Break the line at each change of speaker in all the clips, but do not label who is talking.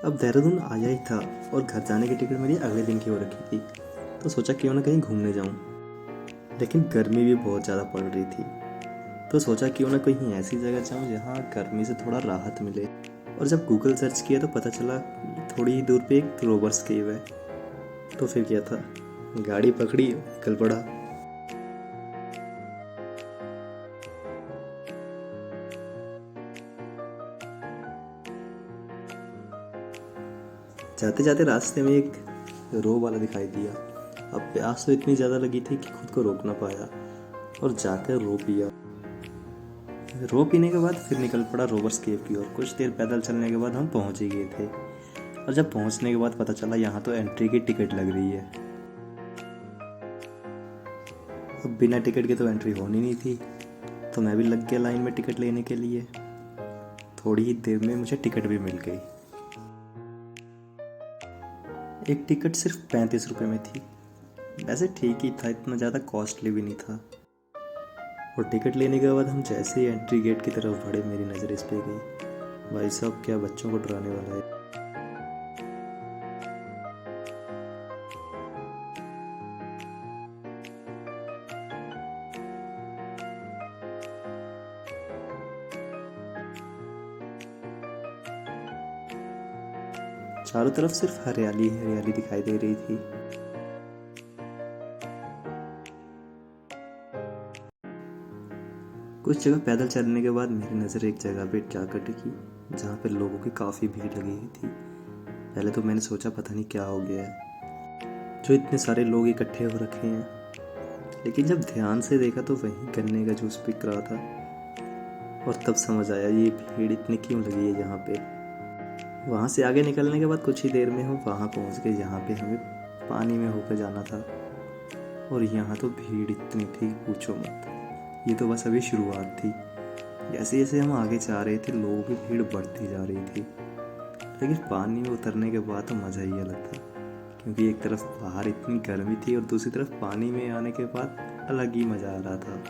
अब देहरादून आया ही था और घर जाने की टिकट मेरी अगले दिन की हो रखी थी, तो सोचा क्यों ना कहीं घूमने जाऊं। लेकिन गर्मी भी बहुत ज़्यादा पड़ रही थी, तो सोचा क्यों ना कहीं ऐसी जगह जाऊं जहां गर्मी से थोड़ा राहत मिले। और जब गूगल सर्च किया तो पता चला थोड़ी ही दूर पे एक रोबर्स केव है। तो फिर क्या था, गाड़ी पकड़ी निकल पड़ा। जाते जाते रास्ते में एक रो वाला दिखाई दिया। अब प्यास तो इतनी ज़्यादा लगी थी कि खुद को रोक ना पाया और जाकर रो पिया। रो पीने के बाद फिर निकल पड़ा रोबर्स केव की ओर। कुछ देर पैदल चलने के बाद हम पहुंच ही गए थे। और जब पहुंचने के बाद पता चला यहाँ तो एंट्री की टिकट लग रही है। अब बिना टिकट के तो एंट्री होनी नहीं थी, तो मैं भी लग गया लाइन में टिकट लेने के लिए। थोड़ी ही देर में मुझे टिकट भी मिल गई। एक टिकट सिर्फ 35 रुपये में थी। वैसे ठीक ही था, इतना ज़्यादा कॉस्टली भी नहीं था। और टिकट लेने के बाद हम जैसे ही एंट्री गेट की तरफ बढ़े मेरी नज़र इस पे गई। भाई साहब, क्या बच्चों को डराने वाला है। चारों तरफ सिर्फ हरियाली हरियाली दिखाई दे रही थी। कुछ जगह पैदल चलने के बाद मेरी नज़र एक जगह पे जाकर टिकी जहाँ पे लोगों की काफ़ी भीड़ लगी हुई थी। पहले तो मैंने सोचा पता नहीं क्या हो गया है जो इतने सारे लोग इकट्ठे हो रखे हैं, लेकिन जब ध्यान से देखा तो वहीं गन्ने का जूस बिक रहा था। और तब समझ आया ये भीड़ इतनी क्यों लगी है यहाँ पे। वहाँ से आगे निकलने के बाद कुछ ही देर में हम वहाँ पहुँच गए जहाँ पे हमें पानी में होकर जाना था। और यहाँ तो भीड़ इतनी थी पूछो मत। ये तो बस अभी शुरुआत थी। जैसे जैसे हम आगे जा रहे थे लोगों की भीड़ बढ़ती जा रही थी। लेकिन पानी में उतरने के बाद तो मज़ा ही अलग था, क्योंकि एक तरफ बाहर इतनी गर्मी थी और दूसरी तरफ पानी में आने के बाद अलग ही मज़ा आ रहा था।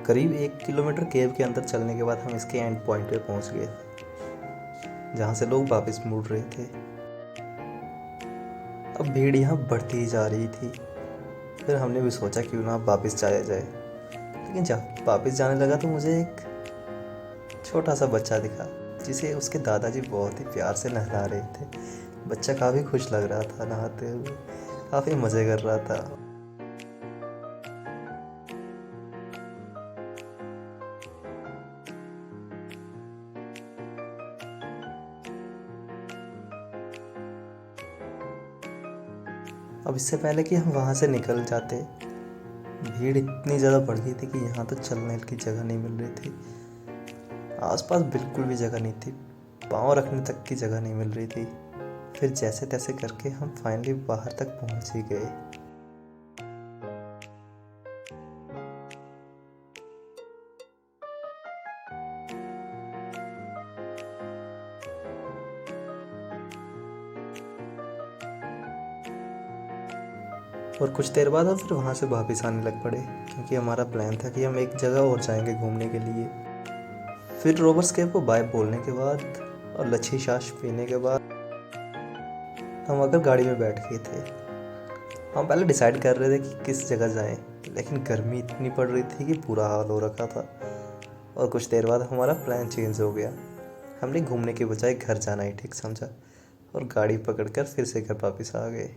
करीब 1 किलोमीटर केव के अंदर चलने के बाद हम इसके एंड पॉइंट पे पहुंच गए थे जहाँ से लोग वापस मुड़ रहे थे। अब भीड़ यहाँ बढ़ती ही जा रही थी। फिर हमने भी सोचा क्यों ना वापस जाया जाए। लेकिन जब वापस जाने लगा तो मुझे एक छोटा सा बच्चा दिखा जिसे उसके दादाजी बहुत ही प्यार से नहला रहे थे। बच्चा काफ़ी खुश लग रहा था नहाते हुए, काफ़ी मज़े कर रहा था। अब इससे पहले कि हम वहाँ से निकल जाते, भीड़ इतनी ज़्यादा बढ़ गई थी कि यहाँ तो चलने की जगह नहीं मिल रही थी। आसपास बिल्कुल भी जगह नहीं थी, पाँव रखने तक की जगह नहीं मिल रही थी। फिर जैसे तैसे करके हम फाइनली बाहर तक पहुँच ही गए। और कुछ देर बाद हम फिर वहाँ से वापस आने लग पड़े, क्योंकि हमारा प्लान था कि हम एक जगह और जाएंगे घूमने के लिए। फिर रोबर्स केव को बाय बोलने के बाद और लच्छी छाछ पीने के बाद हम अगर गाड़ी में बैठ गए थे। हम पहले डिसाइड कर रहे थे कि किस जगह जाएं, लेकिन गर्मी इतनी पड़ रही थी कि बुरा हाल हो रखा था। और कुछ देर बाद हमारा प्लान चेंज हो गया। हमने घूमने के बजाय घर जाना ही ठीक समझा और गाड़ी पकड़कर फिर से घर वापस आ गए।